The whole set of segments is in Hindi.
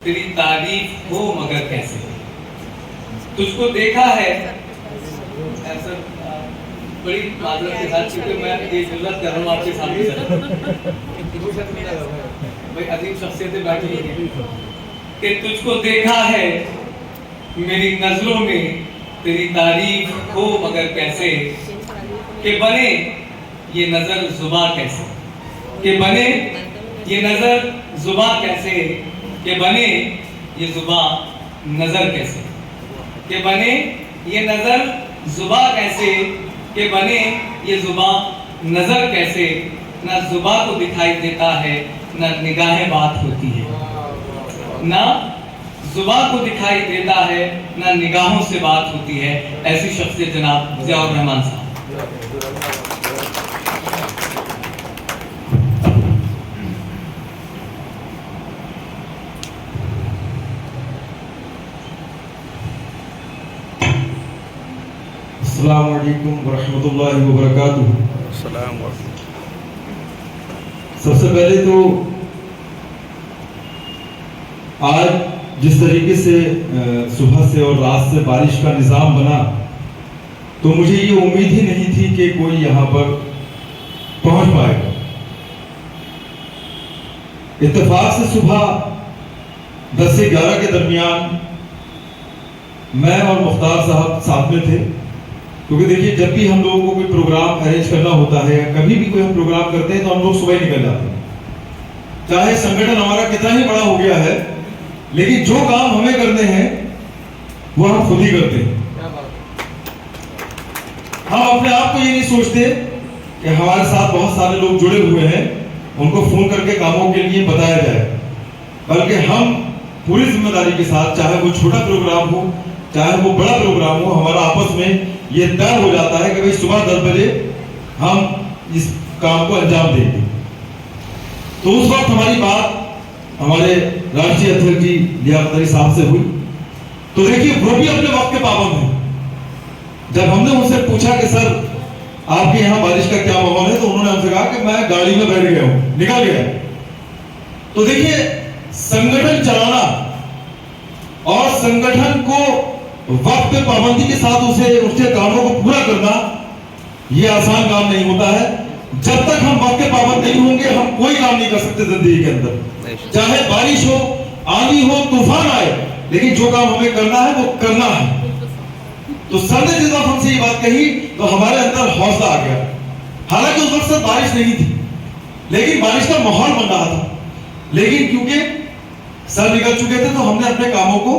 तेरी तारीफ हो मगर कैसे, तुझको देखा है ऐसा। बड़ी माजरत के साथ, क्योंकि मैं ये जरूरत कर रहा हूँ आपके सामने भाई, अजीब शख्सियतें बैठी हैं कि तुझको देखा है मेरी नजरों में, तेरी तारीफ हो मगर कैसे, कि बने ये नजर जुबा कैसे, कि बने ये नजर जुबा कैसे, कि बने ये जुबा नजर कैसे, कि बने ये नजर जुबा कैसे, कि बने ये जुबा नजर कैसे। ना जुबा को दिखाई देता है ना निगाहें बात होती है, ना जुबा को दिखाई देता है ना निगाहों से बात होती है। ऐसी शख्सियत जनाब ज़ियाउर रहमान साहब। अस्सलामु अलैकुम वरहमतुल्लाहि वबरकातुहू। सबसे पहले तो आज जिस तरीके से सुबह से और रात से बारिश का निज़ाम बना, तो मुझे ये उम्मीद ही नहीं थी कि कोई यहाँ पर पहुंच पाएगा। इत्तेफाक से सुबह 10 से 11 के दरमियान मैं और मुख्तार साहब साथ में थे, क्योंकि देखिए जब भी हम लोगों को कोई प्रोग्राम अरेंज करना होता है या कभी भी कोई हम प्रोग्राम करते हैं तो हम लोग सुबह ही निकल जाते हैं। चाहे संगठन हमारा कितना ही बड़ा हो गया है, लेकिन जो काम हमें करने हैं वो हम खुद ही करते हैं। हम अपने आप को ये नहीं सोचते कि हमारे साथ बहुत सारे लोग जुड़े हुए हैं, उनको फोन करके कामों के लिए बताया जाए, बल्कि हम पूरी जिम्मेदारी के साथ, चाहे वो छोटा प्रोग्राम हो चाहे वो बड़ा प्रोग्राम हो, हमारा आपस में ये तय हो जाता है कि भाई सुबह 10 बजे हम इस काम को अंजाम देंगे। तो उस वक्त हमारी बात हमारे राष्ट्रीय अध्यक्ष जी लियाकत अली साहब से हुई, तो देखिए वो भी अपने वक्त के पाबंद हैं। जब हमने उनसे पूछा कि सर आपके यहाँ बारिश का क्या माहौल है, तो उन्होंने हमसे कहा कि मैं गाड़ी में बैठ गया हूँ, निकल गया। तो देखिए संगठन चलाना और संगठन को वक्त पाबंदी के साथ उसके कामों को पूरा करना ये आसान काम नहीं होता है। जब तक हम वक्त के पाबंद नहीं होंगे हम कोई काम नहीं कर सकते जिंदगी के अंदर, चाहे बारिश हो, आंधी हो, तूफान आए, लेकिन जो काम हमें करना है वो करना है। तो सर ने जिस वक्त हमसे ये बात कही तो हमारे अंदर हौसला आ गया। हालांकि उस वक्त बारिश नहीं थी, लेकिन बारिश का माहौल बन रहा था, लेकिन क्योंकि सर निकल चुके थे तो हमने अपने कामों को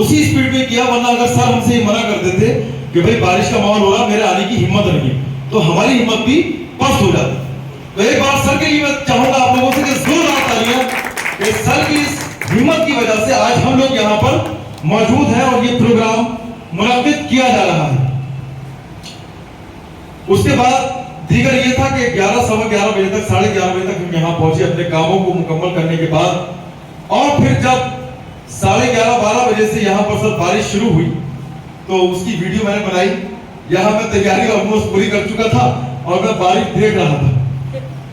उसी स्पीड में किया। वरना अगर सर हमसे मना कर देते कि भाई बारिश का माहौल हो रहा, मेरे आने की हिम्मत नहीं है, तो हमारी हिम्मत भी पस्त हो जाती। तो एक बार सर के लिए मैं चाहूंगा आप लोगों से कि जोरदार तालियां कि सर की इस हिम्मत की वजह से आज हम लोग यहाँ पर मौजूद हैं और ये प्रोग्राम मुनक्किद किया जा रहा है। उसके बाद दीगर ये था कि 11 सवा 11 बजे तक, 11:30 बजे तक हम यहाँ पहुंचे अपने कामों को मुकम्मल करने के बाद। और फिर जब 11:30-12 बजे से यहाँ पर सर बारिश शुरू हुई तो उसकी वीडियो मैंने बनाई। यहाँ मैं तैयारी ऑलमोस्ट पूरी कर चुका था और मैं बारिश देख रहा था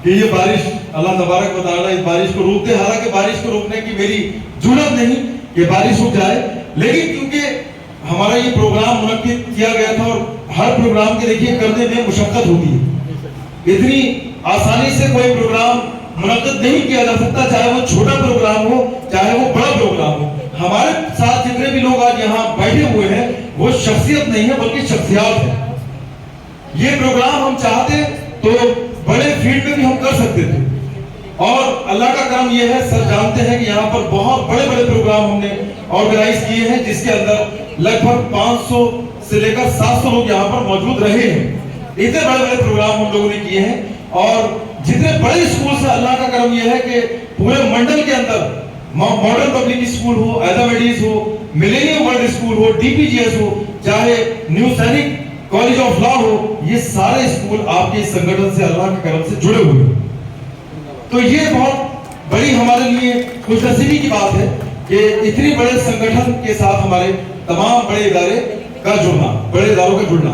कि ये बारिश अल्लाह तबारक व तआला इस बारिश को रोक दे। हालांकि बारिश को रोकने की मेरी जुर्रत नहीं कि बारिश रुक जाए, लेकिन क्योंकि हमारा ये प्रोग्राम मुनक्किद किया गया था और हर प्रोग्राम के देखिए करने में मुशक्कत होती है। इतनी आसानी से कोई प्रोग्राम मुनक्किद नहीं किया जा सकता, चाहे वो छोटा प्रोग्राम हो चाहे वो बड़ा प्रोग्राम हो। हमारे साथ जितने भी लोग आज यहाँ बैठे हुए हैं वो शख्सियत नहीं है बल्कि शख्सियात है। ये प्रोग्राम हम चाहते तो बड़े फील्ड में भी हम कर सकते थे, और अल्लाह का काम ये है, सर जानते हैं कि यहाँ पर बहुत बड़े बड़े प्रोग्राम हमने ऑर्गेनाइज किए हैं, जिसके अंदर लगभग 500 से लेकर 700 लोग यहाँ पर मौजूद रहे हैं। इतने बड़े बड़े प्रोग्राम हम लोगों ने किए हैं, और जितने बड़े स्कूल से अल्लाह का करम यह है कि पूरे मंडल के अंदर मॉडर्न पब्लिक स्कूल हो, एदामेडीज हो, मिलेनियम वर्ल्ड स्कूल हो, डीपीजीएस हो, चाहे न्यू सैनिक कॉलेज ऑफ लॉ हो, ये सारे स्कूल आपके संगठन से अल्लाह के करम से जुड़े हुए हैं। तो ये बहुत बड़ी हमारे लिए खुशनसीबी की बात है कि इतनी बड़े संगठन के साथ हमारे तमाम बड़े इदारे का जुड़ना, बड़े इदारों का जुड़ना।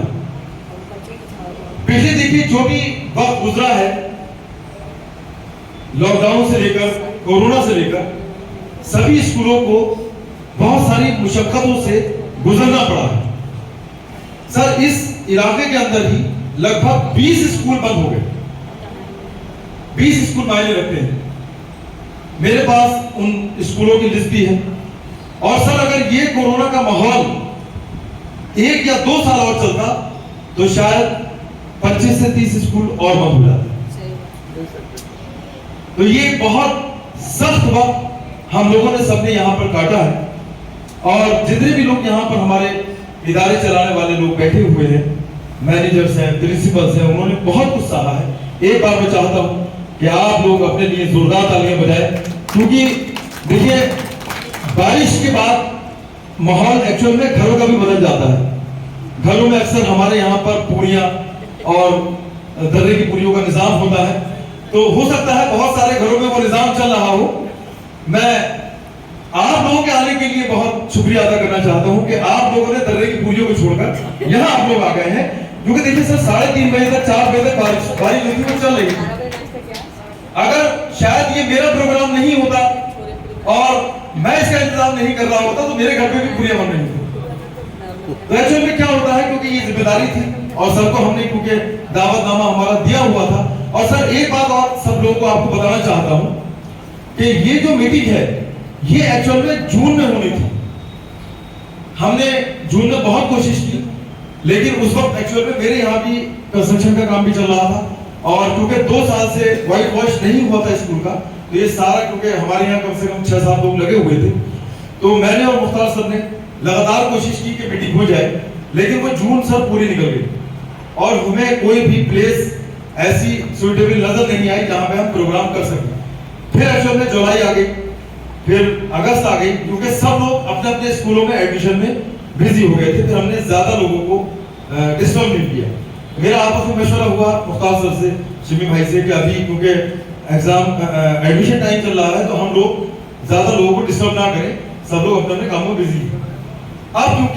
पिछले देखिए जो भी वक्त गुजरा है, लॉकडाउन से लेकर कोरोना से लेकर सभी स्कूलों को बहुत सारी मुशक्कतों से गुजरना पड़ा है। सर, इस इलाके के अंदर ही लगभग 20 स्कूल बंद हो गए। 20 स्कूल मायने रखते हैं। मेरे पास उन स्कूलों की लिस्ट भी है। और सर, अगर ये कोरोना का माहौल 1 या 2 साल और चलता तो शायद 25 से 30 स्कूल और बंद हो जाते। तो ये बहुत सख्त वक्त हम लोगों ने सबने यहाँ पर काटा है। और जितने भी लोग यहाँ पर हमारे इदारे चलाने वाले लोग बैठे हुए हैं, मैनेजर्स हैं, प्रिंसिपल्स हैं, उन्होंने बहुत कुछ सहा है। एक बार मैं चाहता हूँ कि आप लोग अपने लिए जोरदार तालियां बजाएं, क्योंकि देखिए, बारिश के बाद माहौल एक्चुअल में घरों का भी बदल जाता है। घरों में अक्सर हमारे यहाँ पर पूरियां और दर्रे की पूरियों का निजाम होता है, तो हो सकता है बहुत सारे घरों में वो निजाम चल रहा हो। मैं आप लोगों के आने के लिए बहुत शुक्रिया अदा करना चाहता हूं कि आप लोगों ने दर्रे की पूरियों को छोड़कर यहाँ आप लोग आ गए हैं, क्योंकि देखिए सर, 3:30 बजे तक 4 बजे तक बारिश नदी में चल रही है। अगर शायद ये मेरा प्रोग्राम नहीं होता और मैं इसका इंतजाम नहीं कर रहा होता तो मेरे घर पे भी पूरियां बन रही थी। तो एक्चुअल में क्या होता है, क्योंकि ये जिम्मेदारी थी और सबको हमने, क्योंकि दावतनामा हमारा दिया हुआ था। और सर, एक बात और सब लोगों को आपको बताना चाहता हूं कि ये जो मीटिंग है ये एक्चुअल में जून में होनी थी। हमने जून में बहुत कोशिश की, लेकिन उस वक्त एक्चुअल में मेरे यहाँ भी कंस्ट्रक्शन का काम भी चल रहा था। और क्योंकि 2 साल से व्हाइट वॉश नहीं हुआ था स्कूल का, तो ये सारा, क्योंकि हमारे यहाँ कम से कम 6-7 लोग लगे हुए थे, तो मैंने और मुख्तार सर ने लगातार कोशिश की कि मीटिंग हो जाए, लेकिन वो जून सर पूरी निकल गई और हमें कोई भी प्लेस ऐसी सुइटेबल नजर नहीं आई जहां पे हम प्रोग्राम कर सकें। फिर एक्चुअल में जुलाई आ गई, फिर अगस्त आ गई, क्योंकि सब लोग अपने अपने स्कूलों में एडमिशन में बिजी हो गए थे। फिर हमने ज्यादा लोगों को डिस्टर्ब नहीं किया। मेरा आपस में मशवरा हुआ मुख्तार सर से, शिमी भाई से, कि अभी क्योंकि एग्जाम एडमिशन टाइम चल रहा है तो हम लोग ज्यादा लोगों को डिस्टर्ब ना करें, सब लोग अपने अपने कामों में बिजी हैं। अब क्योंकि